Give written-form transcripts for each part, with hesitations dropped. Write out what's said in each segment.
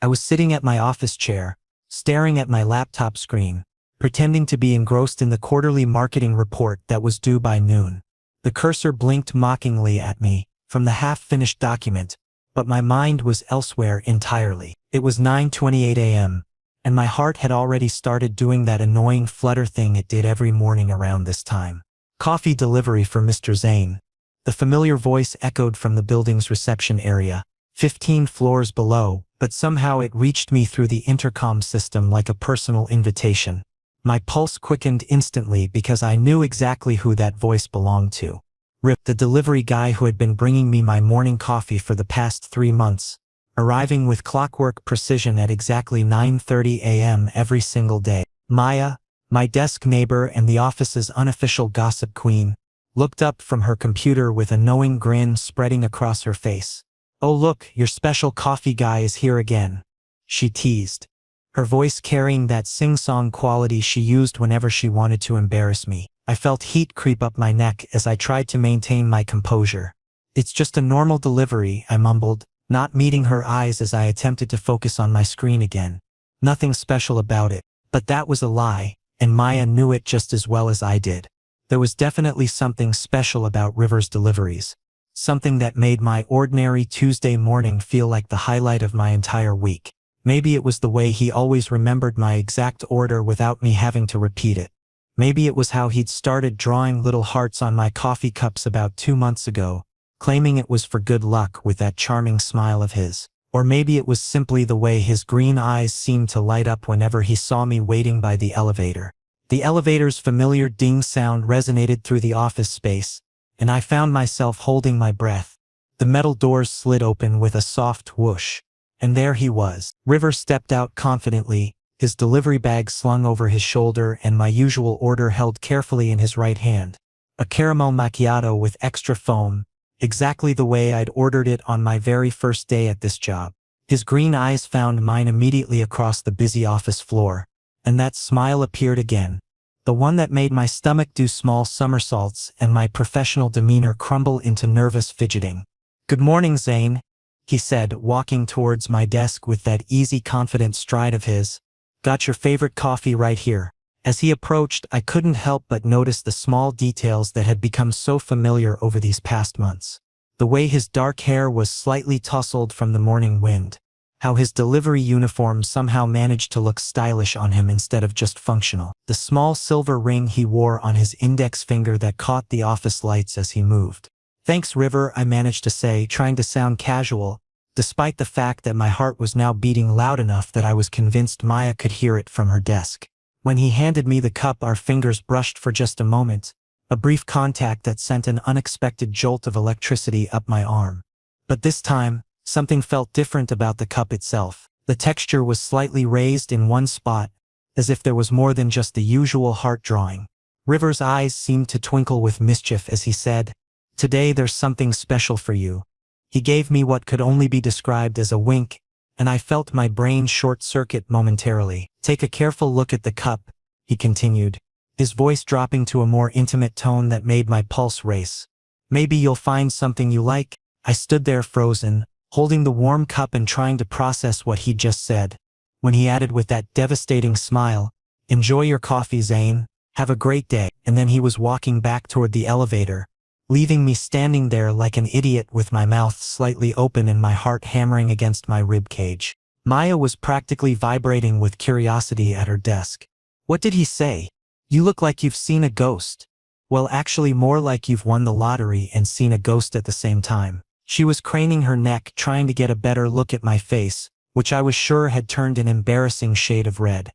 I was sitting at my office chair, staring at my laptop screen, pretending to be engrossed in the quarterly marketing report that was due by noon. The cursor blinked mockingly at me from the half-finished document, but my mind was elsewhere entirely. It was 9:28 a.m., and my heart had already started doing that annoying flutter thing it did every morning around this time. Coffee delivery for Mr. Zane. The familiar voice echoed from the building's reception area, 15 floors below, but somehow it reached me through the intercom system like a personal invitation. My pulse quickened instantly because I knew exactly who that voice belonged to. Rip, the delivery guy who had been bringing me my morning coffee for the past 3 months, arriving with clockwork precision at exactly 9:30 a.m. every single day. Maya, my desk neighbor and the office's unofficial gossip queen, looked up from her computer with a knowing grin spreading across her face. "Oh look, your special coffee guy is here again," she teased, her voice carrying that sing-song quality she used whenever she wanted to embarrass me. I felt heat creep up my neck as I tried to maintain my composure. "It's just a normal delivery," I mumbled, not meeting her eyes as I attempted to focus on my screen again. "Nothing special about it." But that was a lie, and Maya knew it just as well as I did. There was definitely something special about River's deliveries. Something that made my ordinary Tuesday morning feel like the highlight of my entire week. Maybe it was the way he always remembered my exact order without me having to repeat it. Maybe it was how he'd started drawing little hearts on my coffee cups about 2 months ago, claiming it was for good luck with that charming smile of his. Or maybe it was simply the way his green eyes seemed to light up whenever he saw me waiting by the elevator. The elevator's familiar ding sound resonated through the office space, and I found myself holding my breath. The metal doors slid open with a soft whoosh, and there he was. River stepped out confidently, his delivery bag slung over his shoulder and my usual order held carefully in his right hand. A caramel macchiato with extra foam, exactly the way I'd ordered it on my very first day at this job. His green eyes found mine immediately across the busy office floor, and that smile appeared again. The one that made my stomach do small somersaults and my professional demeanor crumble into nervous fidgeting. "Good morning, Zane," he said, walking towards my desk with that easy, confident stride of his. "Got your favorite coffee right here." As he approached, I couldn't help but notice the small details that had become so familiar over these past months. The way his dark hair was slightly tousled from the morning wind. How his delivery uniform somehow managed to look stylish on him instead of just functional. The small silver ring he wore on his index finger that caught the office lights as he moved. "Thanks, River," I managed to say, trying to sound casual, despite the fact that my heart was now beating loud enough that I was convinced Maya could hear it from her desk. When he handed me the cup, our fingers brushed for just a moment, a brief contact that sent an unexpected jolt of electricity up my arm. But this time, something felt different about the cup itself. The texture was slightly raised in one spot, as if there was more than just the usual heart drawing. River's eyes seemed to twinkle with mischief as he said, "Today there's something special for you." He gave me what could only be described as a wink, and I felt my brain short-circuit momentarily. "Take a careful look at the cup," he continued, his voice dropping to a more intimate tone that made my pulse race. "Maybe you'll find something you like." I stood there frozen, holding the warm cup and trying to process what he'd just said, when he added with that devastating smile, "Enjoy your coffee, Zane. Have a great day." And then he was walking back toward the elevator, leaving me standing there like an idiot with my mouth slightly open and my heart hammering against my rib cage. Maya was practically vibrating with curiosity at her desk. "What did he say? You look like you've seen a ghost." "Well, actually more like you've won the lottery and seen a ghost at the same time." She was craning her neck trying to get a better look at my face, which I was sure had turned an embarrassing shade of red.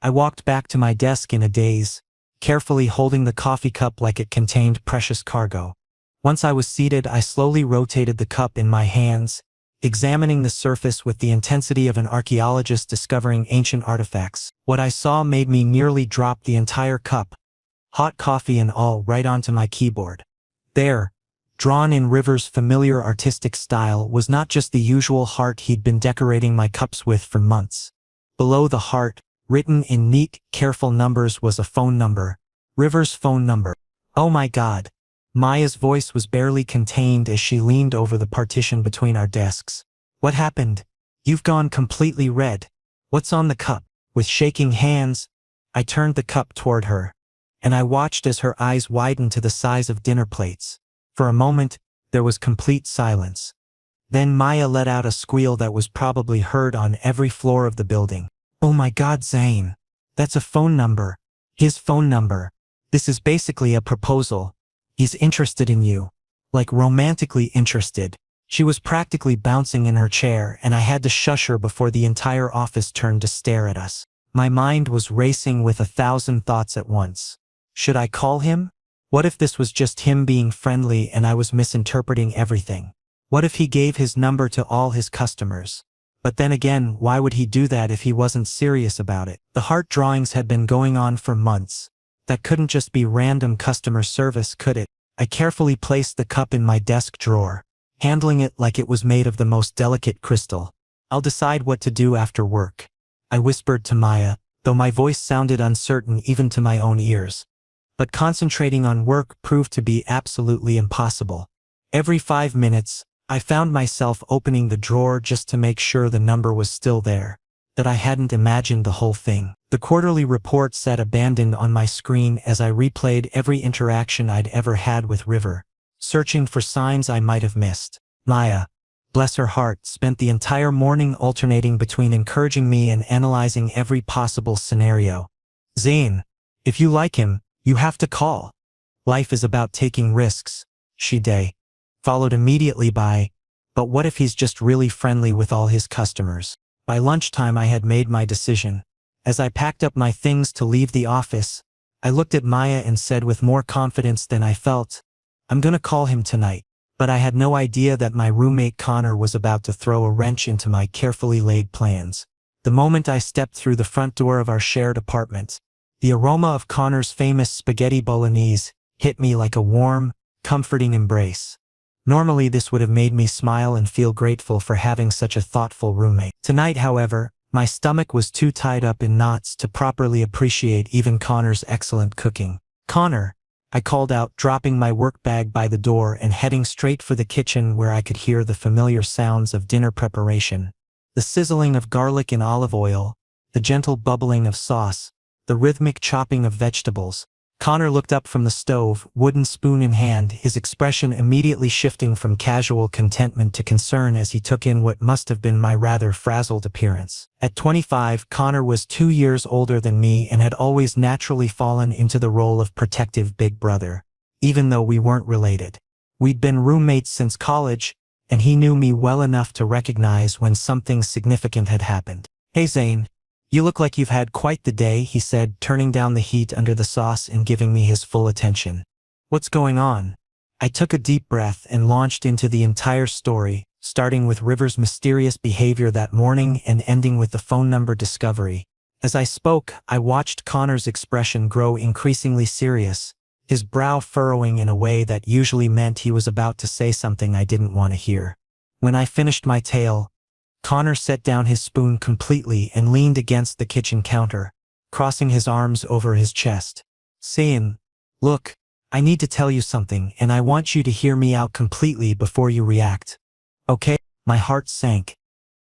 I walked back to my desk in a daze, carefully holding the coffee cup like it contained precious cargo. Once I was seated, I slowly rotated the cup in my hands, examining the surface with the intensity of an archaeologist discovering ancient artifacts. What I saw made me nearly drop the entire cup, hot coffee and all, right onto my keyboard. There, drawn in River's familiar artistic style, was not just the usual heart he'd been decorating my cups with for months. Below the heart, written in neat, careful numbers, was a phone number. River's phone number. "Oh my God." Maya's voice was barely contained as she leaned over the partition between our desks. "What happened? You've gone completely red. What's on the cup? With shaking hands, I turned the cup toward her, and I watched as her eyes widened to the size of dinner plates. For a moment, there was complete silence. Then Maya let out a squeal that was probably heard on every floor of the building. Oh my God, Zane. That's a phone number. His phone number. This is basically a proposal. He's interested in you. Like romantically interested. She was practically bouncing in her chair, and I had to shush her before the entire office turned to stare at us. My mind was racing with 1,000 thoughts at once. Should I call him? What if this was just him being friendly and I was misinterpreting everything? What if he gave his number to all his customers? But then again, why would he do that if he wasn't serious about it? The heart drawings had been going on for months. That couldn't just be random customer service, could it? I carefully placed the cup in my desk drawer, handling it like it was made of the most delicate crystal. I'll decide what to do after work, I whispered to Maya, though my voice sounded uncertain even to my own ears. But concentrating on work proved to be absolutely impossible. Every 5 minutes, I found myself opening the drawer just to make sure the number was still there, that I hadn't imagined the whole thing. The quarterly report sat abandoned on my screen as I replayed every interaction I'd ever had with River, searching for signs I might have missed. Maya, bless her heart, spent the entire morning alternating between encouraging me and analyzing every possible scenario. Zane, if you like him, you have to call. Life is about taking risks, she day. Followed immediately by, but what if he's just really friendly with all his customers? By lunchtime I had made my decision. As I packed up my things to leave the office, I looked at Maya and said with more confidence than I felt, I'm gonna call him tonight. But I had no idea that my roommate Connor was about to throw a wrench into my carefully laid plans. The moment I stepped through the front door of our shared apartment, the aroma of Connor's famous spaghetti bolognese hit me like a warm, comforting embrace. Normally this would have made me smile and feel grateful for having such a thoughtful roommate. Tonight, however, my stomach was too tied up in knots to properly appreciate even Connor's excellent cooking. Connor, I called out, dropping my work bag by the door and heading straight for the kitchen where I could hear the familiar sounds of dinner preparation. The sizzling of garlic in olive oil, the gentle bubbling of sauce, the rhythmic chopping of vegetables. Connor looked up from the stove, wooden spoon in hand, his expression immediately shifting from casual contentment to concern as he took in what must have been my rather frazzled appearance. At 25, Connor was 2 years older than me and had always naturally fallen into the role of protective big brother, even though we weren't related. We'd been roommates since college, and he knew me well enough to recognize when something significant had happened. Hey Zane, you look like you've had quite the day, he said, turning down the heat under the sauce and giving me his full attention. What's going on? I took a deep breath and launched into the entire story, starting with River's mysterious behavior that morning and ending with the phone number discovery. As I spoke, I watched Connor's expression grow increasingly serious, his brow furrowing in a way that usually meant he was about to say something I didn't want to hear. When I finished my tale, Connor set down his spoon completely and leaned against the kitchen counter, crossing his arms over his chest. Saying, look, I need to tell you something and I want you to hear me out completely before you react. Okay? My heart sank.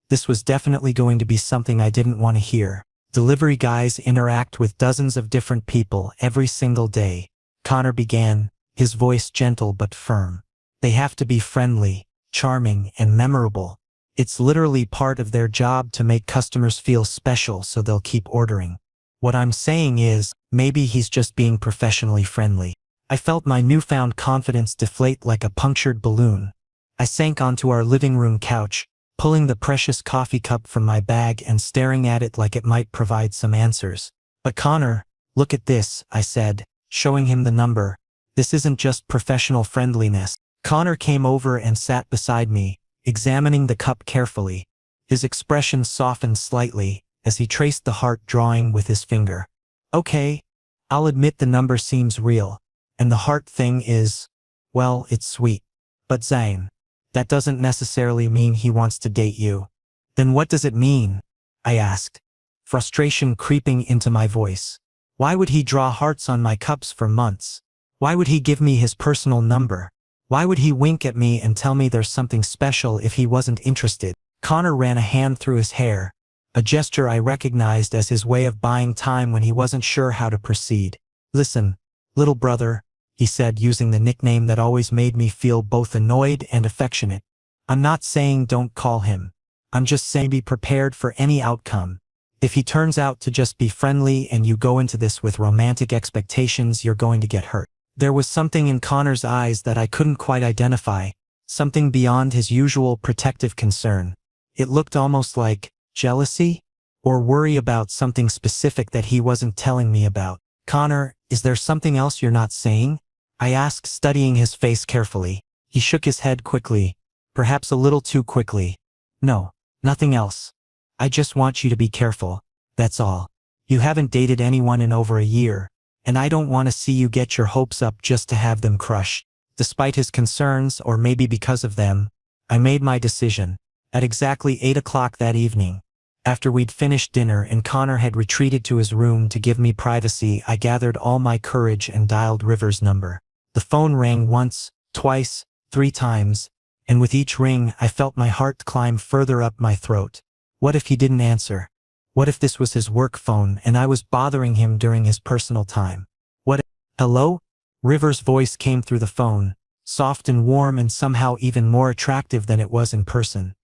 This was definitely going to be something I didn't want to hear. Delivery guys interact with dozens of different people every single day, Connor began, his voice gentle but firm. They have to be friendly, charming, and memorable. It's literally part of their job to make customers feel special so they'll keep ordering. What I'm saying is, maybe he's just being professionally friendly. I felt my newfound confidence deflate like a punctured balloon. I sank onto our living room couch, pulling the precious coffee cup from my bag and staring at it like it might provide some answers. But Connor, look at this, I said, showing him the number. This isn't just professional friendliness. Connor came over and sat beside me, examining the cup carefully. His expression softened slightly as he traced the heart drawing with his finger. Okay, I'll admit the number seems real, and the heart thing is, well, it's sweet. But Zane, that doesn't necessarily mean he wants to date you. Then what does it mean? I asked, frustration creeping into my voice. Why would he draw hearts on my cups for months? Why would he give me his personal number? Why would he wink at me and tell me there's something special if he wasn't interested? Connor ran a hand through his hair, a gesture I recognized as his way of buying time when he wasn't sure how to proceed. "Listen, little brother," he said, using the nickname that always made me feel both annoyed and affectionate. "I'm not saying don't call him. I'm just saying be prepared for any outcome. If he turns out to just be friendly and you go into this with romantic expectations, you're going to get hurt." There was something in Connor's eyes that I couldn't quite identify, something beyond his usual protective concern. It looked almost like jealousy or worry about something specific that he wasn't telling me about. "Connor, is there something else you're not saying?" I asked, studying his face carefully. He shook his head quickly, perhaps a little too quickly. "No, nothing else. I just want you to be careful, that's all. You haven't dated anyone in over a year, and I don't want to see you get your hopes up just to have them crushed." Despite his concerns, or maybe because of them, I made my decision. At exactly 8 o'clock that evening, after we'd finished dinner and Connor had retreated to his room to give me privacy, I gathered all my courage and dialed River's number. The phone rang once, twice, 3 times, and with each ring I felt my heart climb further up my throat. What if he didn't answer? What if this was his work phone and I was bothering him during his personal time? What if— "Hello?" River's voice came through the phone, soft and warm and somehow even more attractive than it was in person.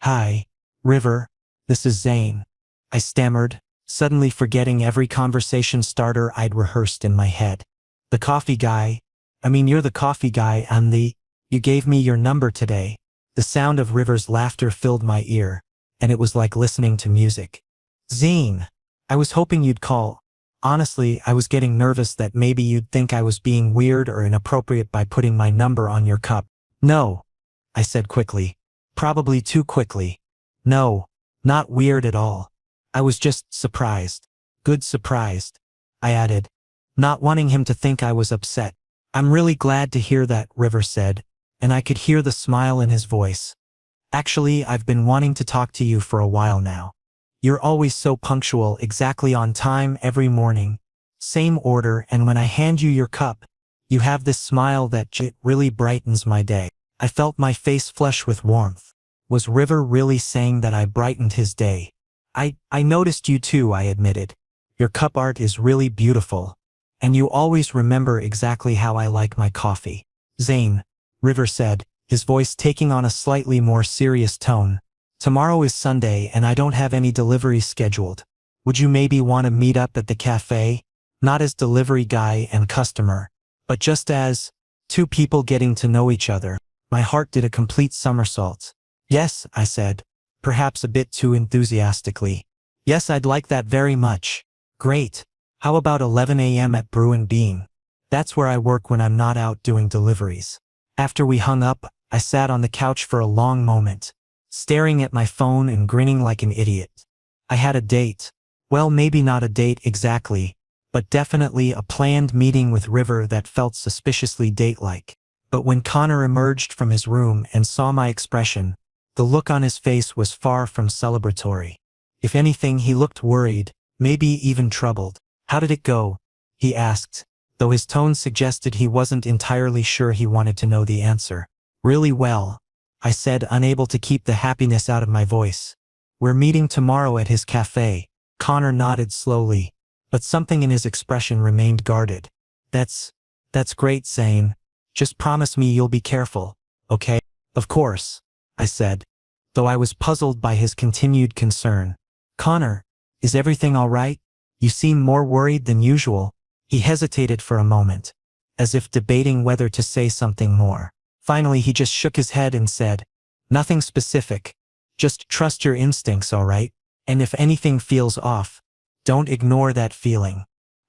"Hi, River. This is Zane," I stammered, suddenly forgetting every conversation starter I'd rehearsed in my head. "The coffee guy. I mean, you're the coffee guy and you gave me your number today." The sound of River's laughter filled my ear, and it was like listening to music. "Zane, I was hoping you'd call. Honestly, I was getting nervous that maybe you'd think I was being weird or inappropriate by putting my number on your cup." "No," I said quickly. Probably too quickly. "No, not weird at all. I was just surprised. Good surprised," I added, not wanting him to think I was upset. "I'm really glad to hear that," River said, and I could hear the smile in his voice. "Actually, I've been wanting to talk to you for a while now. You're always so punctual, exactly on time every morning. Same order, and when I hand you your cup, you have this smile that really brightens my day." I felt my face flush with warmth. Was River really saying that I brightened his day? I noticed you too," I admitted. "Your cup art is really beautiful. And you always remember exactly how I like my coffee." "Zane," River said, his voice taking on a slightly more serious tone. "Tomorrow is Sunday and I don't have any deliveries scheduled. Would you maybe want to meet up at the cafe? Not as delivery guy and customer, but just as 2 people getting to know each other." My heart did a complete somersault. "Yes," I said, perhaps a bit too enthusiastically. "Yes, I'd like that very much." "Great. How about 11 a.m. at Brew and Bean? That's where I work when I'm not out doing deliveries." After we hung up, I sat on the couch for a long moment, staring at my phone and grinning like an idiot. I had a date. Well, maybe not a date exactly, but definitely a planned meeting with River that felt suspiciously date-like. But when Connor emerged from his room and saw my expression, the look on his face was far from celebratory. If anything, he looked worried, maybe even troubled. "How did it go?" he asked, though his tone suggested he wasn't entirely sure he wanted to know the answer. "Really well," I said, unable to keep the happiness out of my voice. "We're meeting tomorrow at his cafe." Connor nodded slowly, but something in his expression remained guarded. That's great, Zane. Just promise me you'll be careful, okay?" "Of course," I said, though I was puzzled by his continued concern. "Connor, is everything all right? You seem more worried than usual." He hesitated for a moment, as if debating whether to say something more. Finally, he just shook his head and said, "Nothing specific. Just trust your instincts, all right? And if anything feels off, don't ignore that feeling."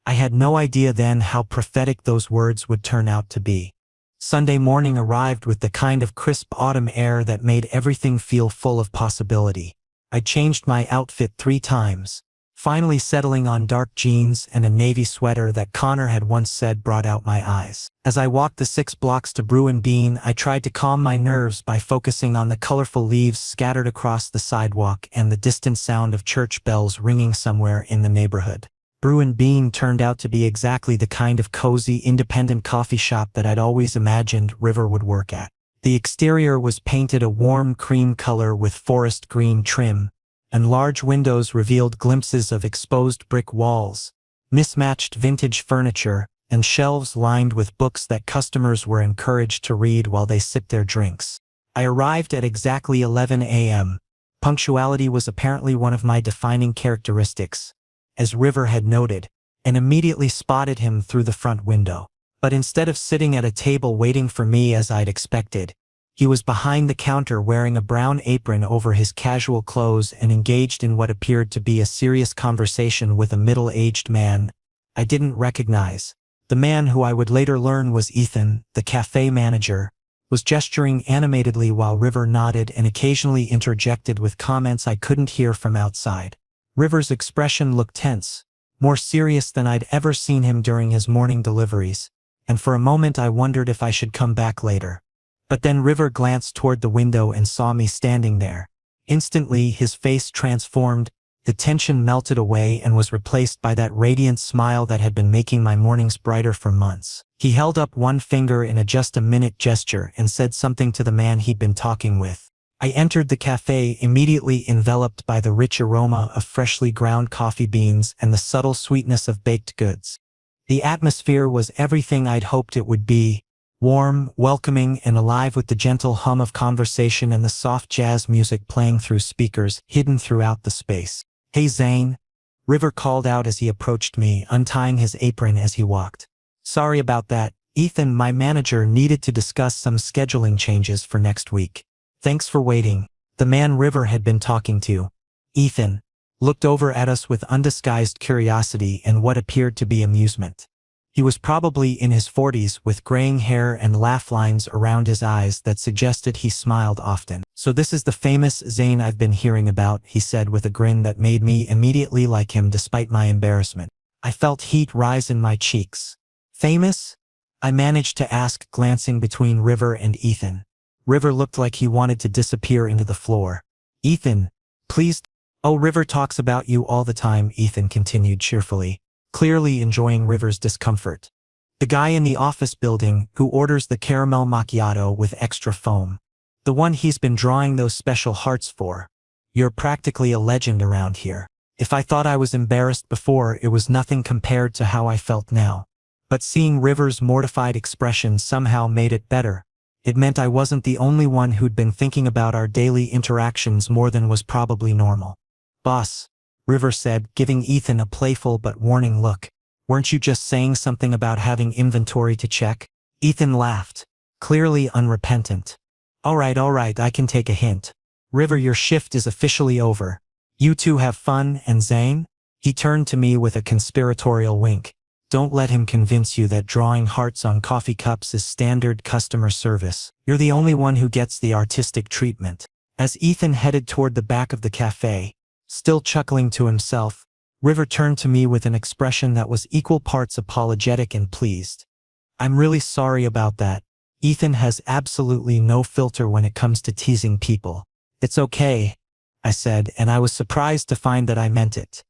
I had no idea then how prophetic those words would turn out to be. Sunday morning arrived with the kind of crisp autumn air that made everything feel full of possibility. I changed my outfit 3 times, finally settling on dark jeans and a navy sweater that Connor had once said brought out my eyes. As I walked the 6 blocks to Brew and Bean, I tried to calm my nerves by focusing on the colorful leaves scattered across the sidewalk and the distant sound of church bells ringing somewhere in the neighborhood. Brew and Bean turned out to be exactly the kind of cozy, independent coffee shop that I'd always imagined River would work at. The exterior was painted a warm cream color with forest green trim, and large windows revealed glimpses of exposed brick walls, mismatched vintage furniture, and shelves lined with books that customers were encouraged to read while they sipped their drinks. I arrived at exactly 11 a.m. Punctuality was apparently one of my defining characteristics, as River had noted, and immediately spotted him through the front window. But instead of sitting at a table waiting for me as I'd expected, he was behind the counter wearing a brown apron over his casual clothes and engaged in what appeared to be a serious conversation with a middle-aged man I didn't recognize. The man, who I would later learn was Ethan, the cafe manager, was gesturing animatedly while River nodded and occasionally interjected with comments I couldn't hear from outside. River's expression looked tense, more serious than I'd ever seen him during his morning deliveries, and for a moment I wondered if I should come back later. But then River glanced toward the window and saw me standing there. Instantly, his face transformed, the tension melted away and was replaced by that radiant smile that had been making my mornings brighter for months. He held up one finger in a just-a-minute gesture and said something to the man he'd been talking with. I entered the cafe, immediately enveloped by the rich aroma of freshly ground coffee beans and the subtle sweetness of baked goods. The atmosphere was everything I'd hoped it would be, warm, welcoming, and alive with the gentle hum of conversation and the soft jazz music playing through speakers hidden throughout the space. "Hey Zane," River called out as he approached me, untying his apron as he walked. "Sorry about that. Ethan, my manager, needed to discuss some scheduling changes for next week. Thanks for waiting." The man River had been talking to, Ethan, looked over at us with undisguised curiosity and what appeared to be amusement. He was probably in his 40s, with graying hair and laugh lines around his eyes that suggested he smiled often. "So this is the famous Zane I've been hearing about," he said with a grin that made me immediately like him despite my embarrassment. I felt heat rise in my cheeks. "Famous?" I managed to ask, glancing between River and Ethan. River looked like he wanted to disappear into the floor. "Ethan, please." "Oh, River talks about you all the time," Ethan continued cheerfully, clearly enjoying River's discomfort. "The guy in the office building who orders the caramel macchiato with extra foam. The one he's been drawing those special hearts for. You're practically a legend around here." If I thought I was embarrassed before, it was nothing compared to how I felt now. But seeing River's mortified expression somehow made it better. It meant I wasn't the only one who'd been thinking about our daily interactions more than was probably normal. "Boss," River said, giving Ethan a playful but warning look. "Weren't you just saying something about having inventory to check?" Ethan laughed, clearly unrepentant. All right, I can take a hint. River, your shift is officially over. You two have fun, and Zane?" He turned to me with a conspiratorial wink. "Don't let him convince you that drawing hearts on coffee cups is standard customer service. You're the only one who gets the artistic treatment." As Ethan headed toward the back of the cafe, still chuckling to himself, River turned to me with an expression that was equal parts apologetic and pleased. "I'm really sorry about that. Ethan has absolutely no filter when it comes to teasing people." "It's okay," I said, and I was surprised to find that I meant it.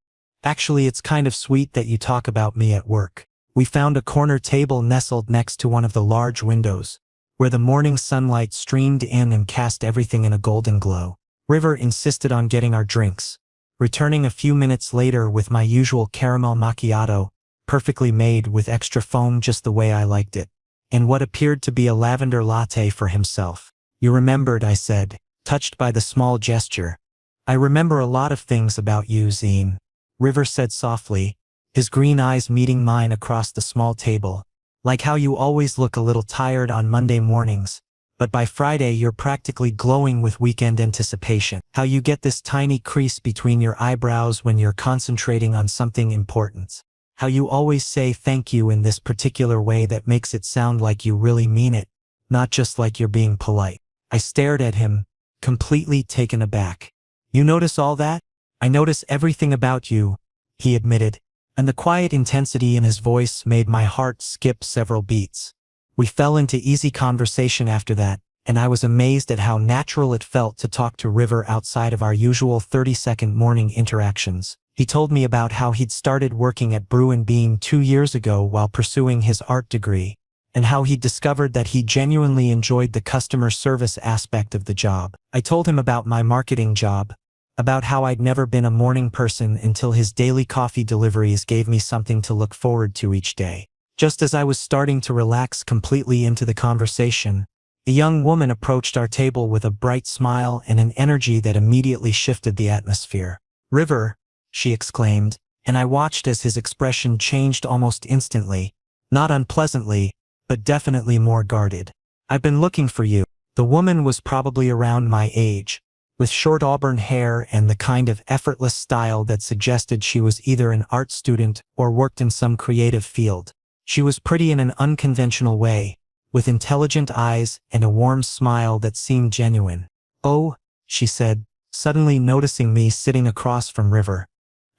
"Actually, it's kind of sweet that you talk about me at work." We found a corner table nestled next to one of the large windows, where the morning sunlight streamed in and cast everything in a golden glow. River insisted on getting our drinks, returning a few minutes later with my usual caramel macchiato, perfectly made with extra foam just the way I liked it, and what appeared to be a lavender latte for himself. "You remembered," I said, touched by the small gesture. "I remember a lot of things about you, Zine," River said softly, his green eyes meeting mine across the small table. "Like how you always look a little tired on Monday mornings, but by Friday you're practically glowing with weekend anticipation. How you get this tiny crease between your eyebrows when you're concentrating on something important. How you always say thank you in this particular way that makes it sound like you really mean it, not just like you're being polite." I stared at him, completely taken aback. "You notice all that?" "I notice everything about you," he admitted, and the quiet intensity in his voice made my heart skip several beats. We fell into easy conversation after that, and I was amazed at how natural it felt to talk to River outside of our usual 30-second morning interactions. He told me about how he'd started working at Brew and Bean 2 years ago while pursuing his art degree, and how he discovered that he genuinely enjoyed the customer service aspect of the job. I told him about my marketing job, about how I'd never been a morning person until his daily coffee deliveries gave me something to look forward to each day. Just as I was starting to relax completely into the conversation, a young woman approached our table with a bright smile and an energy that immediately shifted the atmosphere. "River," she exclaimed, and I watched as his expression changed almost instantly, not unpleasantly, but definitely more guarded. "I've been looking for you." The woman was probably around my age, with short auburn hair and the kind of effortless style that suggested she was either an art student or worked in some creative field. She was pretty in an unconventional way, with intelligent eyes and a warm smile that seemed genuine. "Oh," she said, suddenly noticing me sitting across from River.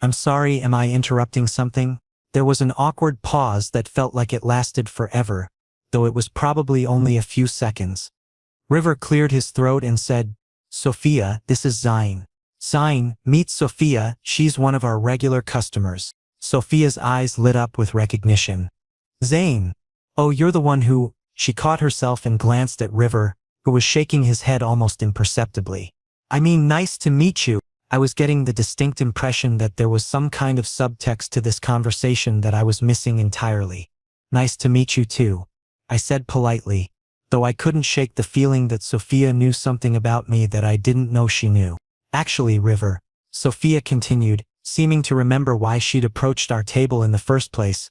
"I'm sorry, am I interrupting something?" There was an awkward pause that felt like it lasted forever, though it was probably only a few seconds. River cleared his throat and said, "Sophia, this is Zine." "Zine, meet Sophia, she's one of our regular customers." Sophia's eyes lit up with recognition. "Zane. Oh, you're the one who—" She caught herself and glanced at River, who was shaking his head almost imperceptibly. "I mean, nice to meet you." I was getting the distinct impression that there was some kind of subtext to this conversation that I was missing entirely. "Nice to meet you too," I said politely, though I couldn't shake the feeling that Sophia knew something about me that I didn't know she knew. "Actually, River," Sophia continued, seeming to remember why she'd approached our table in the first place,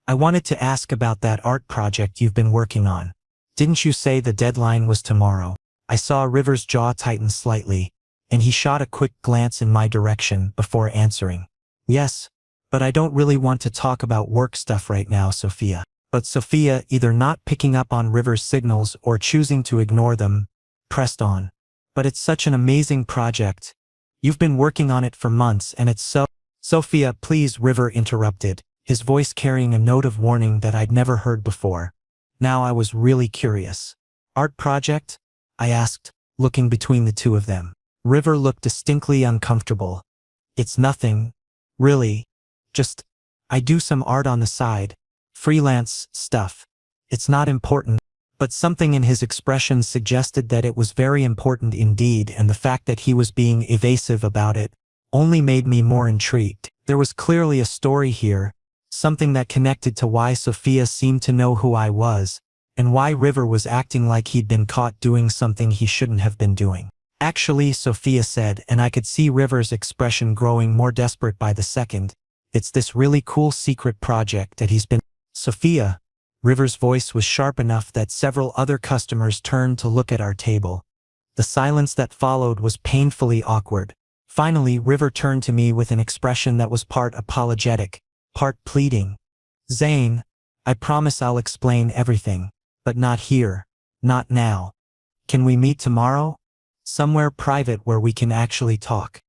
"I wanted to ask about that art project you've been working on. Didn't you say the deadline was tomorrow?" I saw River's jaw tighten slightly, and he shot a quick glance in my direction before answering. "Yes, but I don't really want to talk about work stuff right now, Sophia." But Sophia, either not picking up on River's signals or choosing to ignore them, pressed on. "But it's such an amazing project. You've been working on it for months and it's so—" "Sophia, please," River interrupted, his voice carrying a note of warning that I'd never heard before. Now I was really curious. "Art project?" I asked, looking between the two of them. River looked distinctly uncomfortable. "It's nothing, really. Just, I do some art on the side. Freelance stuff. It's not important." But something in his expression suggested that it was very important indeed, and the fact that he was being evasive about it only made me more intrigued. There was clearly a story here, something that connected to why Sophia seemed to know who I was, and why River was acting like he'd been caught doing something he shouldn't have been doing. "Actually," Sophia said, and I could see River's expression growing more desperate by the second, "it's this really cool secret project that he's been—" "Sophia," River's voice was sharp enough that several other customers turned to look at our table. The silence that followed was painfully awkward. Finally, River turned to me with an expression that was part apologetic, part pleading. "Zane, I promise I'll explain everything, but not here, not now. Can we meet tomorrow? Somewhere private where we can actually talk."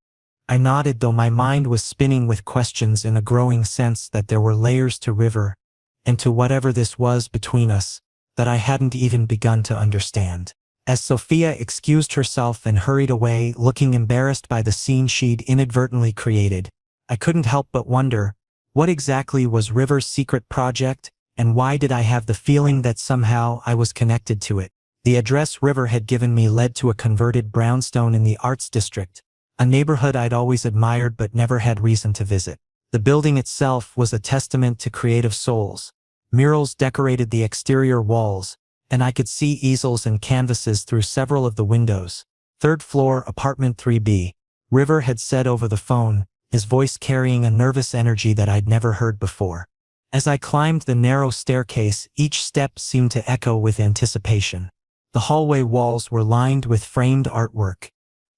I nodded, though my mind was spinning with questions and a growing sense that there were layers to River, and to whatever this was between us, that I hadn't even begun to understand. As Sophia excused herself and hurried away, looking embarrassed by the scene she'd inadvertently created, I couldn't help but wonder, what exactly was River's secret project, and why did I have the feeling that somehow I was connected to it? The address River had given me led to a converted brownstone in the Arts District, a neighborhood I'd always admired but never had reason to visit. The building itself was a testament to creative souls. Murals decorated the exterior walls, and I could see easels and canvases through several of the windows. "Third floor, apartment 3B, River had said over the phone, his voice carrying a nervous energy that I'd never heard before. As I climbed the narrow staircase, each step seemed to echo with anticipation. The hallway walls were lined with framed artwork,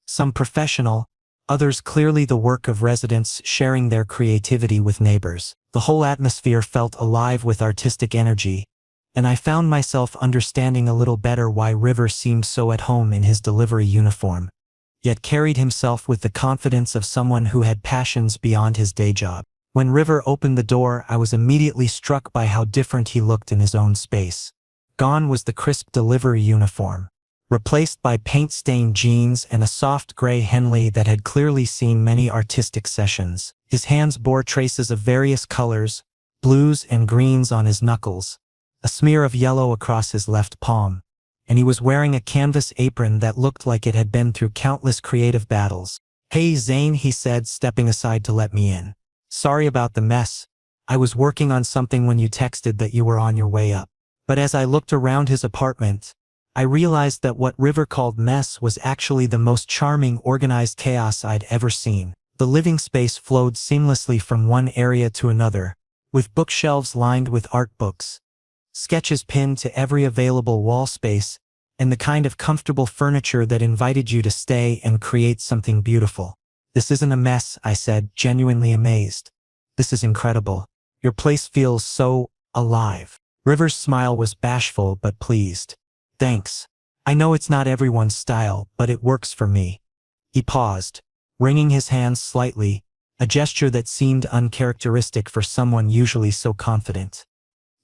some professional, others clearly the work of residents sharing their creativity with neighbors. The whole atmosphere felt alive with artistic energy, and I found myself understanding a little better why River seemed so at home in his delivery uniform, yet carried himself with the confidence of someone who had passions beyond his day job. When River opened the door, I was immediately struck by how different he looked in his own space. Gone was the crisp delivery uniform, replaced by paint-stained jeans and a soft gray Henley that had clearly seen many artistic sessions. His hands bore traces of various colors, blues and greens on his knuckles, a smear of yellow across his left palm, and he was wearing a canvas apron that looked like it had been through countless creative battles. "Hey Zane," he said, stepping aside to let me in. "Sorry about the mess. I was working on something when you texted that you were on your way up." But as I looked around his apartment, I realized that what River called mess was actually the most charming, organized chaos I'd ever seen. The living space flowed seamlessly from one area to another, with bookshelves lined with art books, sketches pinned to every available wall space, and the kind of comfortable furniture that invited you to stay and create something beautiful. "This isn't a mess," I said, genuinely amazed. "This is incredible. Your place feels so alive." River's smile was bashful but pleased. "Thanks. I know it's not everyone's style, but it works for me." He paused, wringing his hands slightly, a gesture that seemed uncharacteristic for someone usually so confident.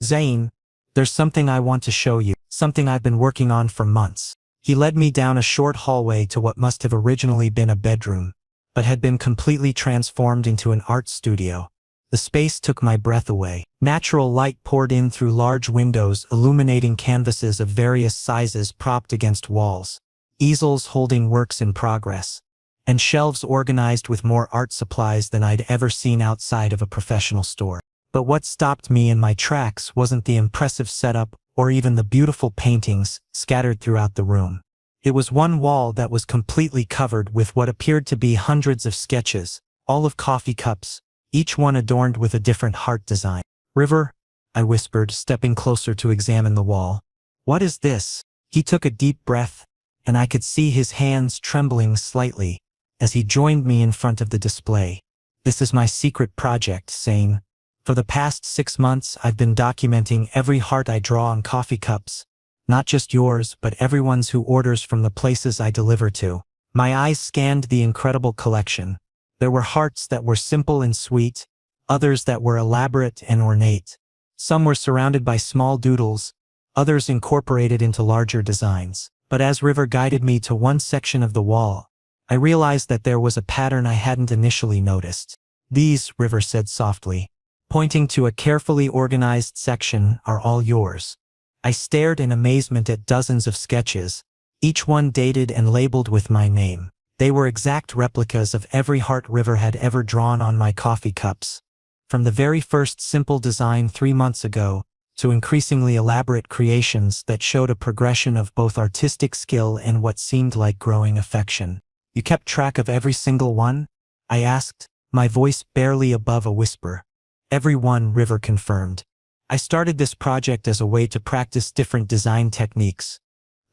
"Zane, there's something I want to show you, something I've been working on for months." He led me down a short hallway to what must have originally been a bedroom, but had been completely transformed into an art studio. The space took my breath away. Natural light poured in through large windows, illuminating canvases of various sizes propped against walls, easels holding works in progress, and shelves organized with more art supplies than I'd ever seen outside of a professional store. But what stopped me in my tracks wasn't the impressive setup or even the beautiful paintings scattered throughout the room. It was one wall that was completely covered with what appeared to be hundreds of sketches, all of coffee cups, each one adorned with a different heart design. "River," I whispered, stepping closer to examine the wall. "What is this?" He took a deep breath, and I could see his hands trembling slightly as he joined me in front of the display. "This is my secret project, Zane. For the past 6 months, I've been documenting every heart I draw on coffee cups. Not just yours, but everyone's who orders from the places I deliver to." My eyes scanned the incredible collection. There were hearts that were simple and sweet, others that were elaborate and ornate. Some were surrounded by small doodles, others incorporated into larger designs. But as River guided me to one section of the wall, I realized that there was a pattern I hadn't initially noticed. "These," River said softly, pointing to a carefully organized section, "are all yours." I stared in amazement at dozens of sketches, each one dated and labeled with my name. They were exact replicas of every heart River had ever drawn on my coffee cups. From the very first simple design 3 months ago, to increasingly elaborate creations that showed a progression of both artistic skill and what seemed like growing affection. "You kept track of every single one?" I asked, my voice barely above a whisper. "Every one," River confirmed. "I started this project as a way to practice different design techniques.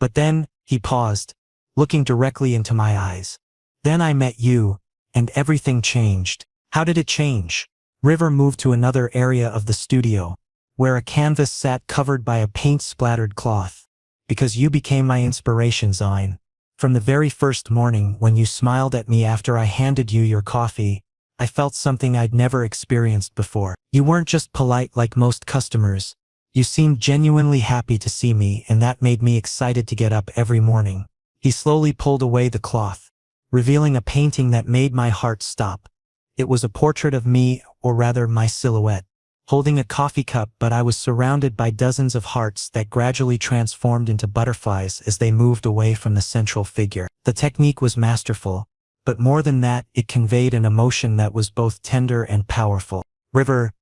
But then," he paused, looking directly into my eyes, "then I met you, and everything changed." "How did it change?" River moved to another area of the studio, where a canvas sat covered by a paint-splattered cloth. "Because you became my inspiration, Zine. From the very first morning when you smiled at me after I handed you your coffee, I felt something I'd never experienced before. You weren't just polite like most customers. You seemed genuinely happy to see me, and that made me excited to get up every morning." He slowly pulled away the cloth, revealing a painting that made my heart stop. It was a portrait of me, or rather my silhouette, holding a coffee cup, but I was surrounded by dozens of hearts that gradually transformed into butterflies as they moved away from the central figure. The technique was masterful, but more than that, it conveyed an emotion that was both tender and powerful. "River,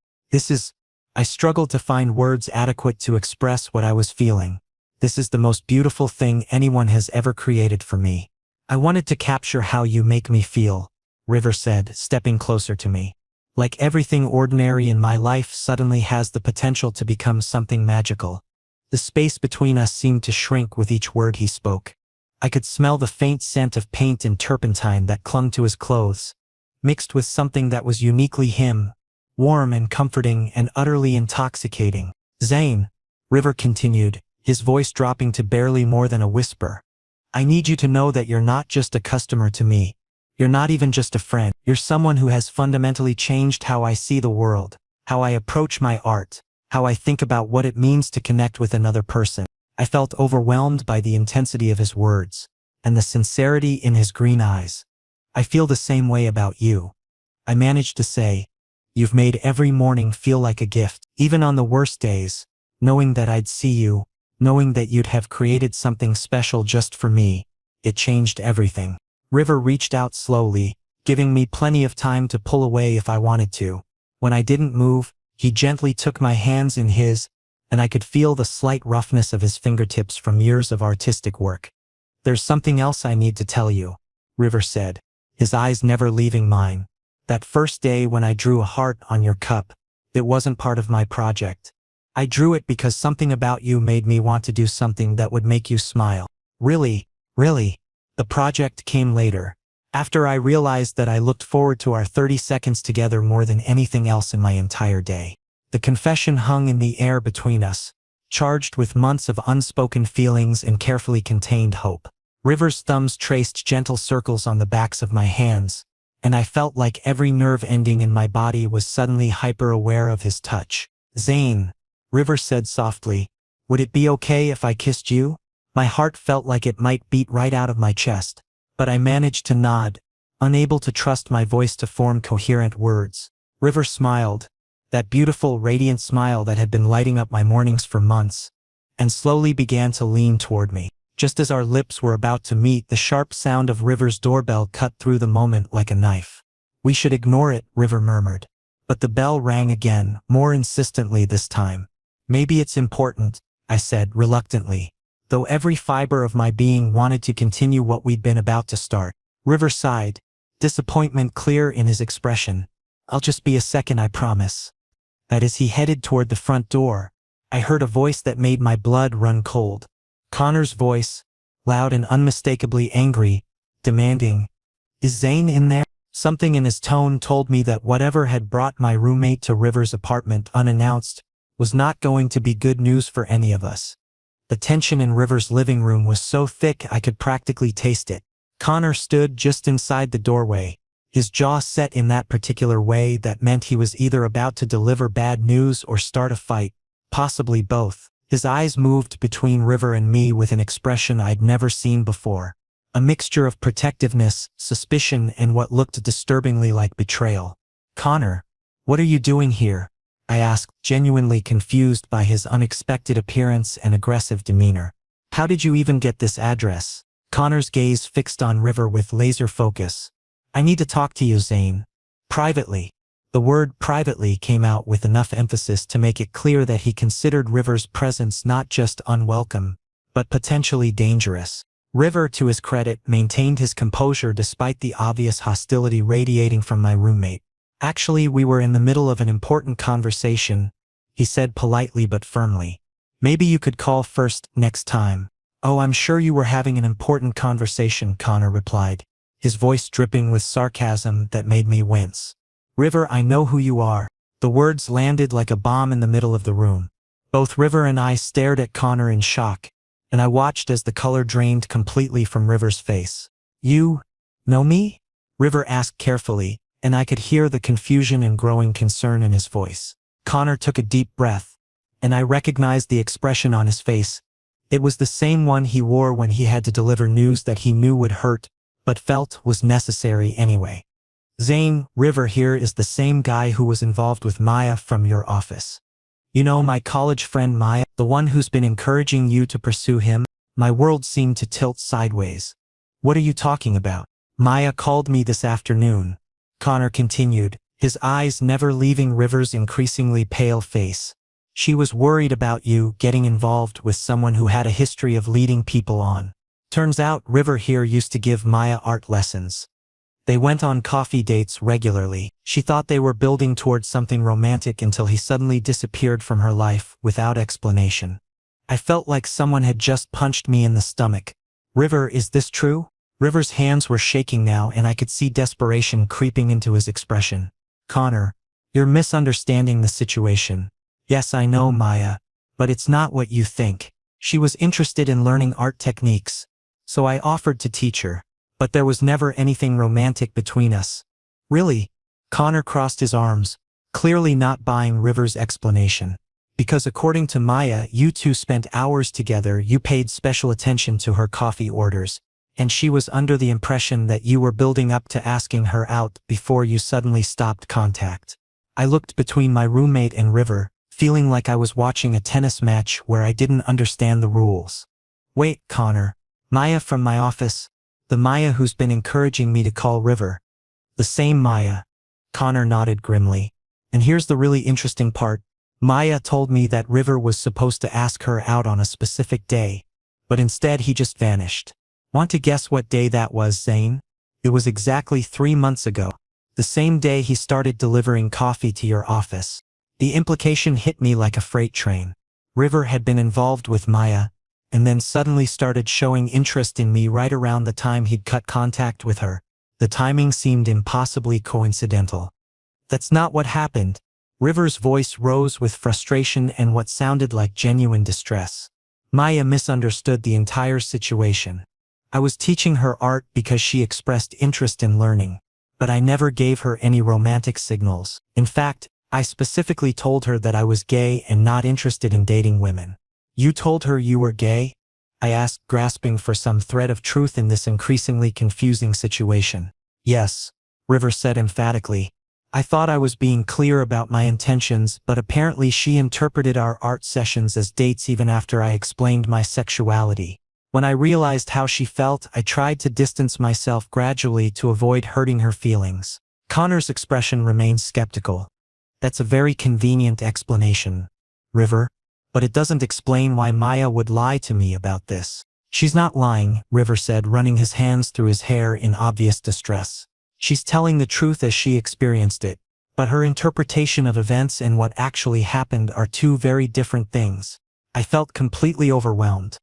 I struggled to find words adequate to express what I was feeling. This is the most beautiful thing anyone has ever created for me. I wanted to capture how you make me feel," River said, stepping closer to me. "Like everything ordinary in my life suddenly has the potential to become something magical." The space between us seemed to shrink with each word he spoke. I could smell the faint scent of paint and turpentine that clung to his clothes, mixed with something that was uniquely him, warm and comforting and utterly intoxicating. "Zane," River continued, his voice dropping to barely more than a whisper, "I need you to know that you're not just a customer to me. You're not even just a friend. You're someone who has fundamentally changed how I see the world, how I approach my art, how I think about what it means to connect with another person." I felt overwhelmed by the intensity of his words, and the sincerity in his green eyes. "I feel the same way about you," I managed to say. "You've made every morning feel like a gift. Even on the worst days, knowing that I'd see you, knowing that you'd have created something special just for me. It changed everything. River reached out slowly, giving me plenty of time to pull away if I wanted to. When I didn't move, he gently took my hands in his, and I could feel the slight roughness of his fingertips from years of artistic work. "There's something else I need to tell you," River said, his eyes never leaving mine. "That first day when I drew a heart on your cup, it wasn't part of my project. I drew it because something about you made me want to do something that would make you smile." Really? The project came later, after I realized that I looked forward to our 30 seconds together more than anything else in my entire day. The confession hung in the air between us, charged with months of unspoken feelings and carefully contained hope. River's thumbs traced gentle circles on the backs of my hands, and I felt like every nerve ending in my body was suddenly hyper-aware of his touch. "Zane," River said softly, "would it be okay if I kissed you?" My heart felt like it might beat right out of my chest, but I managed to nod, unable to trust my voice to form coherent words. River smiled, that beautiful, radiant smile that had been lighting up my mornings for months, and slowly began to lean toward me. Just as our lips were about to meet, the sharp sound of River's doorbell cut through the moment like a knife. "We should ignore it," River murmured. But the bell rang again, more insistently this time. "Maybe it's important," I said reluctantly, though every fiber of my being wanted to continue what we'd been about to start. River sighed, disappointment clear in his expression. "I'll just be a second, I promise." But as he headed toward the front door, I heard a voice that made my blood run cold. Connor's voice, loud and unmistakably angry, demanding, "Is Zane in there?" Something in his tone told me that whatever had brought my roommate to River's apartment unannounced was not going to be good news for any of us. The tension in River's living room was so thick I could practically taste it. Connor stood just inside the doorway, his jaw set in that particular way that meant he was either about to deliver bad news or start a fight, possibly both. His eyes moved between River and me with an expression I'd never seen before, a mixture of protectiveness, suspicion, and what looked disturbingly like betrayal. "Connor, what are you doing here?" I asked, genuinely confused by his unexpected appearance and aggressive demeanor. "How did you even get this address?" Connor's gaze fixed on River with laser focus. "I need to talk to you, Zane. Privately." The word privately came out with enough emphasis to make it clear that he considered River's presence not just unwelcome, but potentially dangerous. River, to his credit, maintained his composure despite the obvious hostility radiating from my roommate. "Actually, we were in the middle of an important conversation," he said politely but firmly. "Maybe you could call first, next time." "Oh, I'm sure you were having an important conversation," Connor replied, his voice dripping with sarcasm that made me wince. "River, I know who you are." The words landed like a bomb in the middle of the room. Both River and I stared at Connor in shock, and I watched as the color drained completely from River's face. "You know me?" River asked carefully, and I could hear the confusion and growing concern in his voice. Connor took a deep breath, and I recognized the expression on his face. It was the same one he wore when he had to deliver news that he knew would hurt, but felt was necessary anyway. "Zane, River here is the same guy who was involved with Maya from your office. You know, my college friend Maya, the one who's been encouraging you to pursue him?" My world seemed to tilt sideways. "What are you talking about?" "Maya called me this afternoon," Connor continued, his eyes never leaving River's increasingly pale face. "She was worried about you getting involved with someone who had a history of leading people on. Turns out River here used to give Maya art lessons. They went on coffee dates regularly. She thought they were building towards something romantic until he suddenly disappeared from her life without explanation. I felt like someone had just punched me in the stomach. "River, is this true?" River's hands were shaking now, and I could see desperation creeping into his expression. "Connor, you're misunderstanding the situation. Yes, I know Maya, but it's not what you think. She was interested in learning art techniques, so I offered to teach her. But there was never anything romantic between us." "Really?" Connor crossed his arms, clearly not buying River's explanation. "Because according to Maya, you two spent hours together, you paid special attention to her coffee orders, and she was under the impression that you were building up to asking her out before you suddenly stopped contact." I looked between my roommate and River, feeling like I was watching a tennis match where I didn't understand the rules. Wait, Connor. Maya from my office. The Maya who's been encouraging me to call River. The same Maya. Connor nodded grimly. And here's the really interesting part. Maya told me that River was supposed to ask her out on a specific day, but instead he just vanished. Want to guess what day that was, Zane? It was exactly 3 months ago. The same day he started delivering coffee to your office. The implication hit me like a freight train. River had been involved with Maya, and then suddenly started showing interest in me right around the time he'd cut contact with her. The timing seemed impossibly coincidental. That's not what happened. River's voice rose with frustration and what sounded like genuine distress. Maya misunderstood the entire situation. I was teaching her art because she expressed interest in learning, but I never gave her any romantic signals. In fact, I specifically told her that I was gay and not interested in dating women. You told her you were gay? I asked, grasping for some thread of truth in this increasingly confusing situation. Yes, River said emphatically. I thought I was being clear about my intentions, but apparently she interpreted our art sessions as dates even after I explained my sexuality. When I realized how she felt, I tried to distance myself gradually to avoid hurting her feelings. Connor's expression remained skeptical. That's a very convenient explanation, River, but it doesn't explain why Maya would lie to me about this. She's not lying, River said, running his hands through his hair in obvious distress. She's telling the truth as she experienced it, but her interpretation of events and what actually happened are two very different things. I felt completely overwhelmed.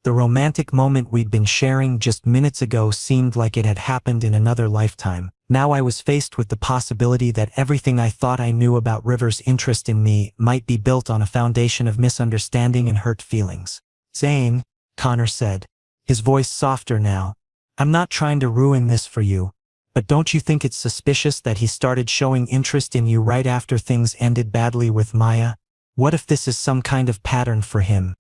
The romantic moment we'd been sharing just minutes ago seemed like it had happened in another lifetime. Now I was faced with the possibility that everything I thought I knew about River's interest in me might be built on a foundation of misunderstanding and hurt feelings. Zane, Connor said, his voice softer now. I'm not trying to ruin this for you. But don't you think it's suspicious that he started showing interest in you right after things ended badly with Maya? What if this is some kind of pattern for him?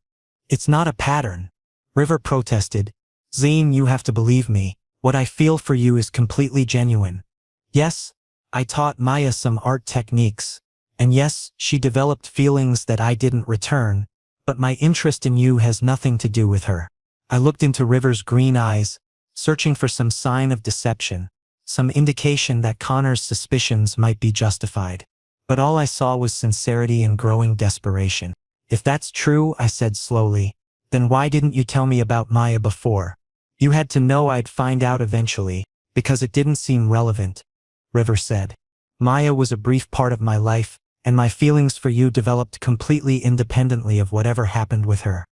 It's not a pattern, River protested. Zane, you have to believe me. What I feel for you is completely genuine. Yes, I taught Maya some art techniques. And yes, she developed feelings that I didn't return. But my interest in you has nothing to do with her. I looked into River's green eyes, searching for some sign of deception. Some indication that Connor's suspicions might be justified. But all I saw was sincerity and growing desperation. If that's true, I said slowly, then why didn't you tell me about Maya before? You had to know I'd find out eventually, because it didn't seem relevant, River said. Maya was a brief part of my life, and my feelings for you developed completely independently of whatever happened with her.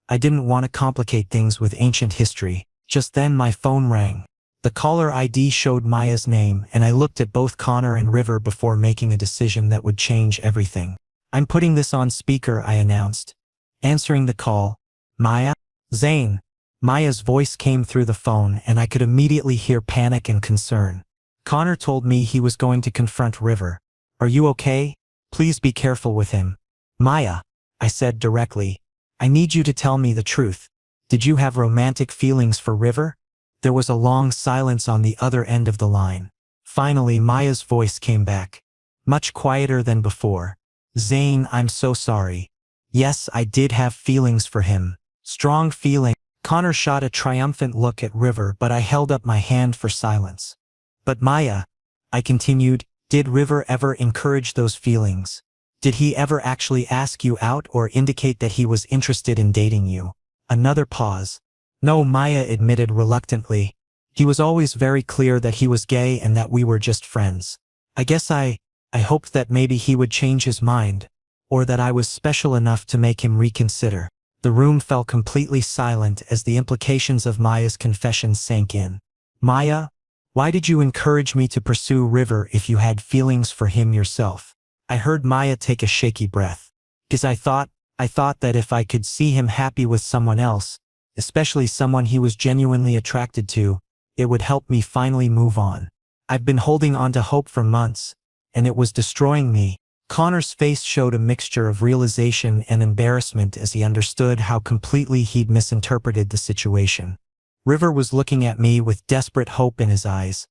I didn't want to complicate things with ancient history. Just then my phone rang. The caller ID showed Maya's name, and I looked at both Connor and River before making a decision that would change everything. I'm putting this on speaker, I announced. Answering the call. Maya? Zane. Maya's voice came through the phone, and I could immediately hear panic and concern. Connor told me he was going to confront River. Are you okay? Please be careful with him. Maya, I said directly. I need you to tell me the truth. Did you have romantic feelings for River? There was a long silence on the other end of the line. Finally, Maya's voice came back. Much quieter than before. Zane, I'm so sorry. Yes, I did have feelings for him. Strong feeling. Connor shot a triumphant look at River, but I held up my hand for silence. But Maya, I continued, did River ever encourage those feelings? Did he ever actually ask you out or indicate that he was interested in dating you? Another pause. No, Maya admitted reluctantly. He was always very clear that he was gay and that we were just friends. I guess I hoped that maybe he would change his mind, or that I was special enough to make him reconsider. The room fell completely silent as the implications of Maya's confession sank in. Maya, why did you encourage me to pursue River if you had feelings for him yourself? I heard Maya take a shaky breath. Because I thought that if I could see him happy with someone else, especially someone he was genuinely attracted to, it would help me finally move on. I've been holding on to hope for months, and it was destroying me. Connor's face showed a mixture of realization and embarrassment as he understood how completely he'd misinterpreted the situation. River was looking at me with desperate hope in his eyes,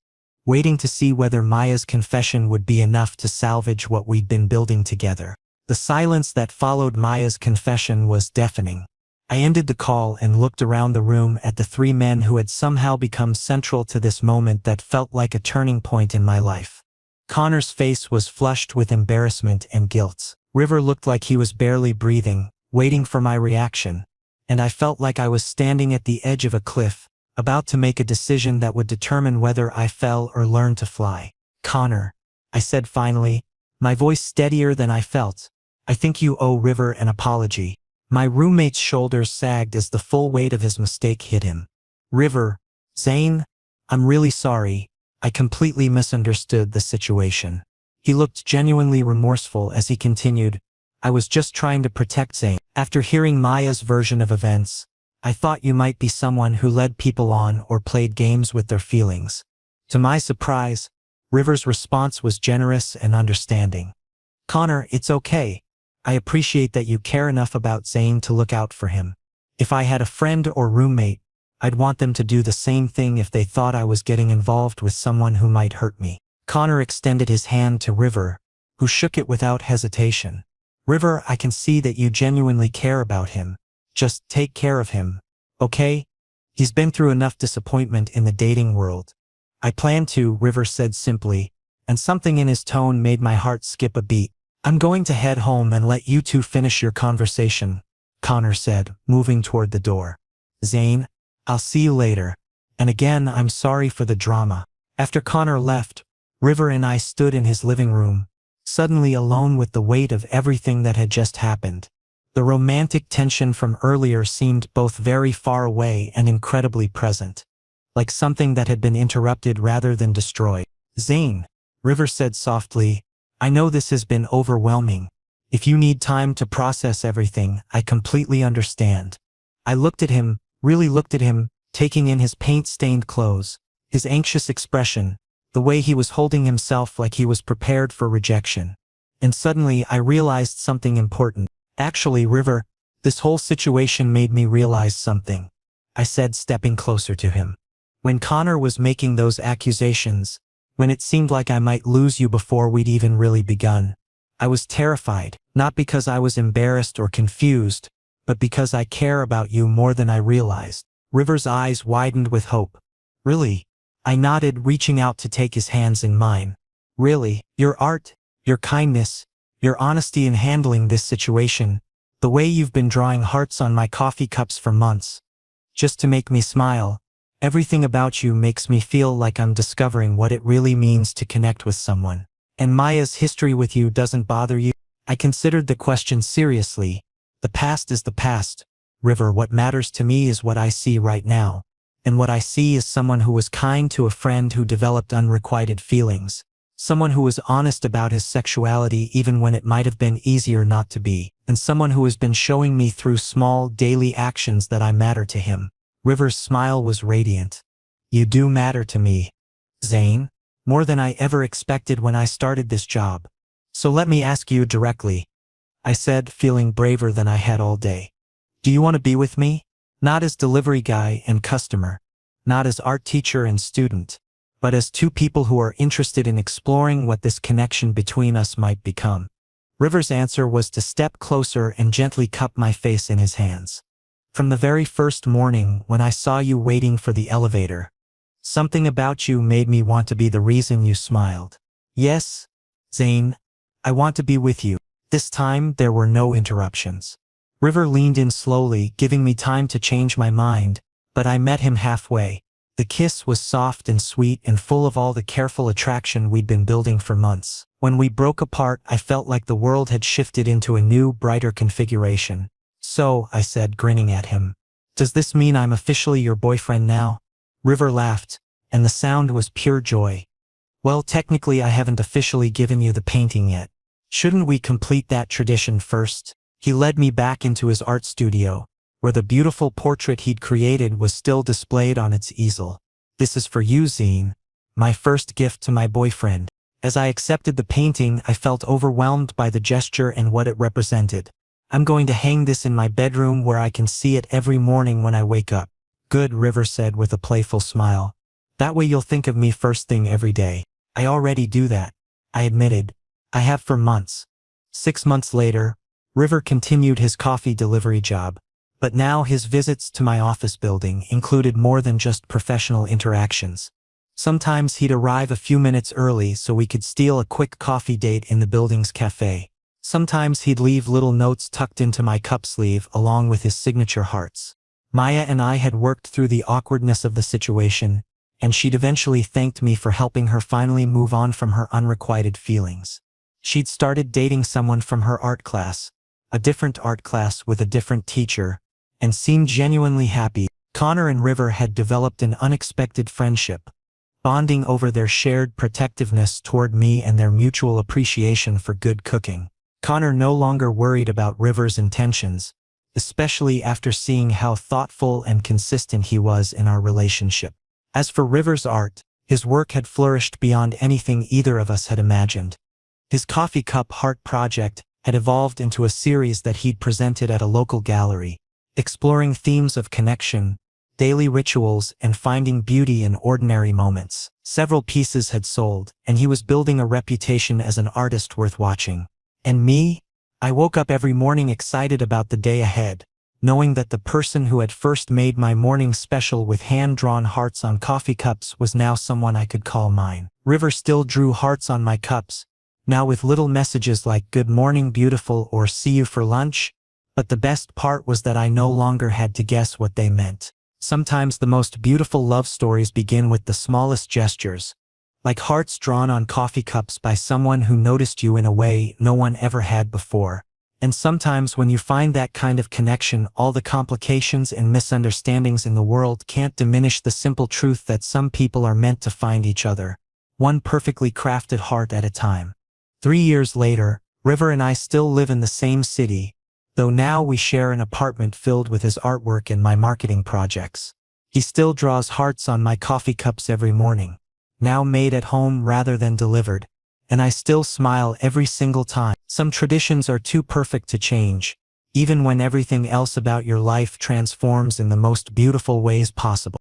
waiting to see whether Maya's confession would be enough to salvage what we'd been building together. The silence that followed Maya's confession was deafening. I ended the call and looked around the room at the three men who had somehow become central to this moment that felt like a turning point in my life. Connor's face was flushed with embarrassment and guilt. River looked like he was barely breathing, waiting for my reaction, and I felt like I was standing at the edge of a cliff, about to make a decision that would determine whether I fell or learned to fly. "Connor," I said finally, my voice steadier than I felt, "I think you owe River an apology." My roommate's shoulders sagged as the full weight of his mistake hit him. "River, Zane, I'm really sorry. I completely misunderstood the situation." He looked genuinely remorseful as he continued, "I was just trying to protect Zane. After hearing Maya's version of events, I thought you might be someone who led people on or played games with their feelings." To my surprise, River's response was generous and understanding. "Connor, it's okay. I appreciate that you care enough about Zane to look out for him. If I had a friend or roommate, I'd want them to do the same thing if they thought I was getting involved with someone who might hurt me." Connor extended his hand to River, who shook it without hesitation. "River, I can see that you genuinely care about him. Just take care of him, okay? He's been through enough disappointment in the dating world." "I plan to," River said simply, and something in his tone made my heart skip a beat. "I'm going to head home and let you two finish your conversation," Connor said, moving toward the door. "Zane, I'll see you later. And again, I'm sorry for the drama." After Connor left, River and I stood in his living room, suddenly alone with the weight of everything that had just happened. The romantic tension from earlier seemed both very far away and incredibly present, like something that had been interrupted rather than destroyed. "Zane," River said softly, "I know this has been overwhelming. If you need time to process everything, I completely understand." I looked at him, really looked at him, taking in his paint-stained clothes, his anxious expression, the way he was holding himself like he was prepared for rejection. And suddenly I realized something important. "Actually, River, this whole situation made me realize something," I said, stepping closer to him. "When Connor was making those accusations, when it seemed like I might lose you before we'd even really begun, I was terrified, not because I was embarrassed or confused, but because I care about you more than I realized." River's eyes widened with hope. "Really?" I nodded, reaching out to take his hands in mine. "Really, your art, your kindness, your honesty in handling this situation, the way you've been drawing hearts on my coffee cups for months, just to make me smile, everything about you makes me feel like I'm discovering what it really means to connect with someone. And Maya's history with you doesn't bother you?" I considered the question seriously. "The past is the past, River. What matters to me is what I see right now. And what I see is someone who was kind to a friend who developed unrequited feelings. Someone who was honest about his sexuality even when it might have been easier not to be. And someone who has been showing me through small, daily actions that I matter to him." River's smile was radiant. "You do matter to me, Zane. More than I ever expected when I started this job. So let me ask you directly," I said, feeling braver than I had all day. "Do you want to be with me? Not as delivery guy and customer, not as art teacher and student, but as two people who are interested in exploring what this connection between us might become." River's answer was to step closer and gently cup my face in his hands. "From the very first morning when I saw you waiting for the elevator, something about you made me want to be the reason you smiled. Yes, Zane, I want to be with you." This time there were no interruptions. River leaned in slowly, giving me time to change my mind, but I met him halfway. The kiss was soft and sweet and full of all the careful attraction we'd been building for months. When we broke apart, I felt like the world had shifted into a new, brighter configuration. "So," I said, grinning at him, "does this mean I'm officially your boyfriend now?" River laughed, and the sound was pure joy. "Well, technically I haven't officially given you the painting yet. Shouldn't we complete that tradition first?" He led me back into his art studio, where the beautiful portrait he'd created was still displayed on its easel. "This is for you, Zane, my first gift to my boyfriend." As I accepted the painting, I felt overwhelmed by the gesture and what it represented. "I'm going to hang this in my bedroom where I can see it every morning when I wake up." "Good," River said with a playful smile. "That way you'll think of me first thing every day." "I already do that," I admitted. "I have for months." 6 months later, River continued his coffee delivery job, but now his visits to my office building included more than just professional interactions. Sometimes he'd arrive a few minutes early so we could steal a quick coffee date in the building's cafe. Sometimes he'd leave little notes tucked into my cup sleeve along with his signature hearts. Maya and I had worked through the awkwardness of the situation, and she'd eventually thanked me for helping her finally move on from her unrequited feelings. She'd started dating someone from her art class, a different art class with a different teacher, and seemed genuinely happy. Connor and River had developed an unexpected friendship, bonding over their shared protectiveness toward me and their mutual appreciation for good cooking. Connor no longer worried about River's intentions, especially after seeing how thoughtful and consistent he was in our relationship. As for River's art, his work had flourished beyond anything either of us had imagined. His coffee cup heart project had evolved into a series that he'd presented at a local gallery, exploring themes of connection, daily rituals, and finding beauty in ordinary moments. Several pieces had sold, and he was building a reputation as an artist worth watching. And me? I woke up every morning excited about the day ahead, knowing that the person who had first made my morning special with hand-drawn hearts on coffee cups was now someone I could call mine. River still drew hearts on my cups, now with little messages like "Good morning, beautiful" or "See you for lunch," but the best part was that I no longer had to guess what they meant. Sometimes the most beautiful love stories begin with the smallest gestures, like hearts drawn on coffee cups by someone who noticed you in a way no one ever had before. And sometimes when you find that kind of connection, all the complications and misunderstandings in the world can't diminish the simple truth that some people are meant to find each other, one perfectly crafted heart at a time. 3 years later, River and I still live in the same city, though now we share an apartment filled with his artwork and my marketing projects. He still draws hearts on my coffee cups every morning, now made at home rather than delivered, and I still smile every single time. Some traditions are too perfect to change, even when everything else about your life transforms in the most beautiful ways possible.